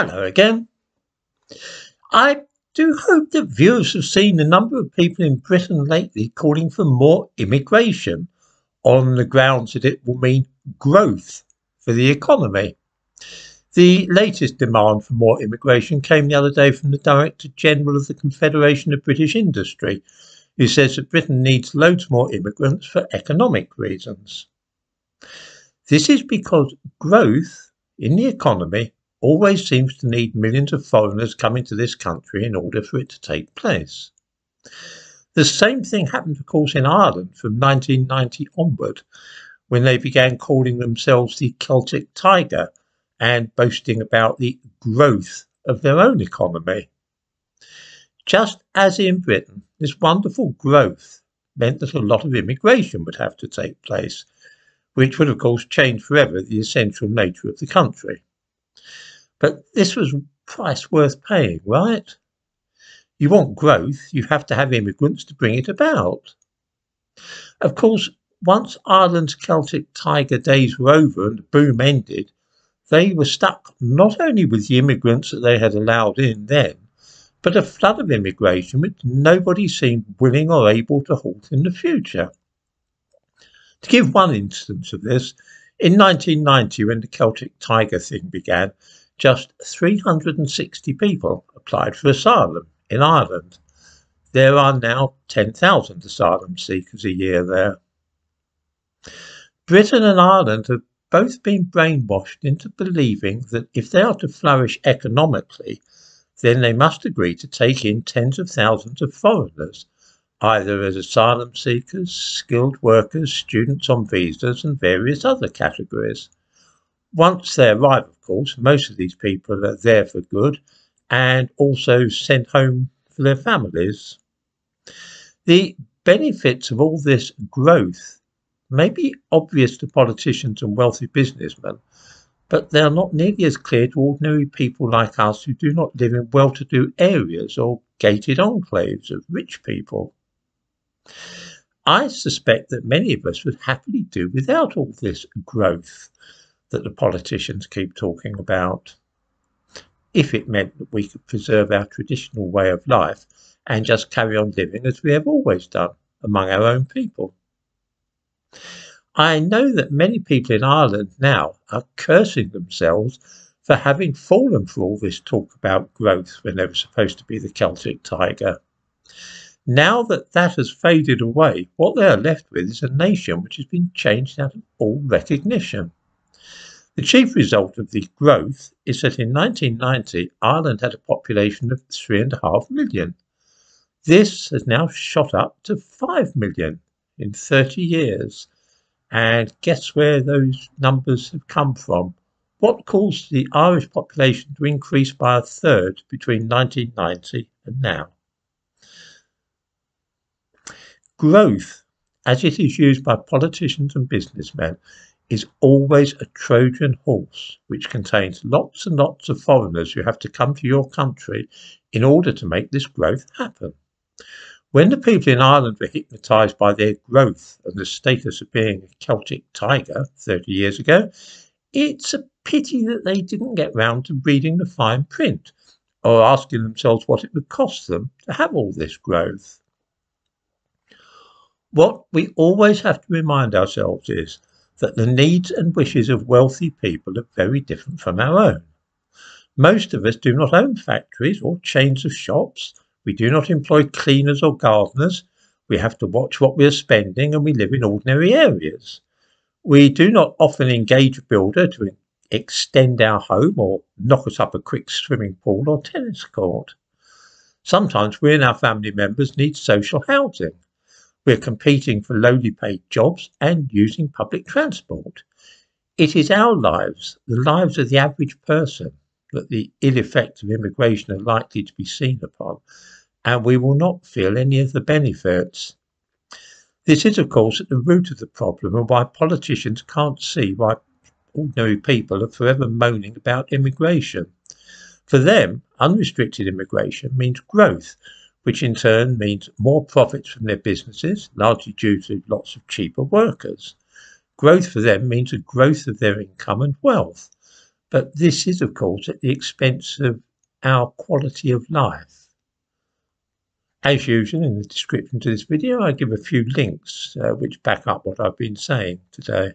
Hello again. I do hope that viewers have seen the number of people in Britain lately calling for more immigration on the grounds that it will mean growth for the economy. The latest demand for more immigration came the other day from the Director General of the Confederation of British Industry, who says that Britain needs loads more immigrants for economic reasons. This is because growth in the economy always seems to need millions of foreigners coming to this country in order for it to take place. The same thing happened, of course, in Ireland from 1990 onward, when they began calling themselves the Celtic Tiger and boasting about the growth of their own economy. Just as in Britain, this wonderful growth meant that a lot of immigration would have to take place, which would, of course, change forever the essential nature of the country. But this was a price worth paying, right? You want growth, you have to have immigrants to bring it about. Of course, once Ireland's Celtic Tiger days were over and the boom ended, they were stuck not only with the immigrants that they had allowed in then, but a flood of immigration which nobody seemed willing or able to halt in the future. To give one instance of this, in 1990, when the Celtic Tiger thing began, just 360 people applied for asylum in Ireland. There are now 10,000 asylum seekers a year there. Britain and Ireland have both been brainwashed into believing that if they are to flourish economically, then they must agree to take in tens of thousands of foreigners, either as asylum seekers, skilled workers, students on visas, and various other categories. Once they arrive, of course, most of these people are there for good and also sent home for their families. The benefits of all this growth may be obvious to politicians and wealthy businessmen, but they are not nearly as clear to ordinary people like us who do not live in well-to-do areas or gated enclaves of rich people. I suspect that many of us would happily do without all this growth that the politicians keep talking about, if it meant that we could preserve our traditional way of life and just carry on living as we have always done among our own people. I know that many people in Ireland now are cursing themselves for having fallen for all this talk about growth when they were supposed to be the Celtic Tiger. Now that that has faded away, what they are left with is a nation which has been changed out of all recognition. The chief result of the growth is that in 1990, Ireland had a population of 3.5 million. This has now shot up to 5 million in 30 years. And guess where those numbers have come from? What caused the Irish population to increase by a third between 1990 and now? Growth, as it is used by politicians and businessmen, is always a Trojan horse, which contains lots and lots of foreigners who have to come to your country in order to make this growth happen. When the people in Ireland were hypnotised by their growth and the status of being a Celtic Tiger 30 years ago, it's a pity that they didn't get round to reading the fine print or asking themselves what it would cost them to have all this growth. What we always have to remind ourselves is that the needs and wishes of wealthy people are very different from our own. Most of us do not own factories or chains of shops. We do not employ cleaners or gardeners. We have to watch what we are spending, and we live in ordinary areas. We do not often engage a builder to extend our home or knock us up a quick swimming pool or tennis court. Sometimes we and our family members need social housing. We're competing for lowly paid jobs and using public transport. It is our lives, the lives of the average person, that the ill effects of immigration are likely to be seen upon, and we will not feel any of the benefits. This is, of course, at the root of the problem and why politicians can't see why ordinary people are forever moaning about immigration. For them, unrestricted immigration means growth, which in turn means more profits from their businesses, largely due to lots of cheaper workers. Growth for them means a growth of their income and wealth. But this is, of course, at the expense of our quality of life. As usual, in the description to this video, I give a few links which back up what I've been saying today.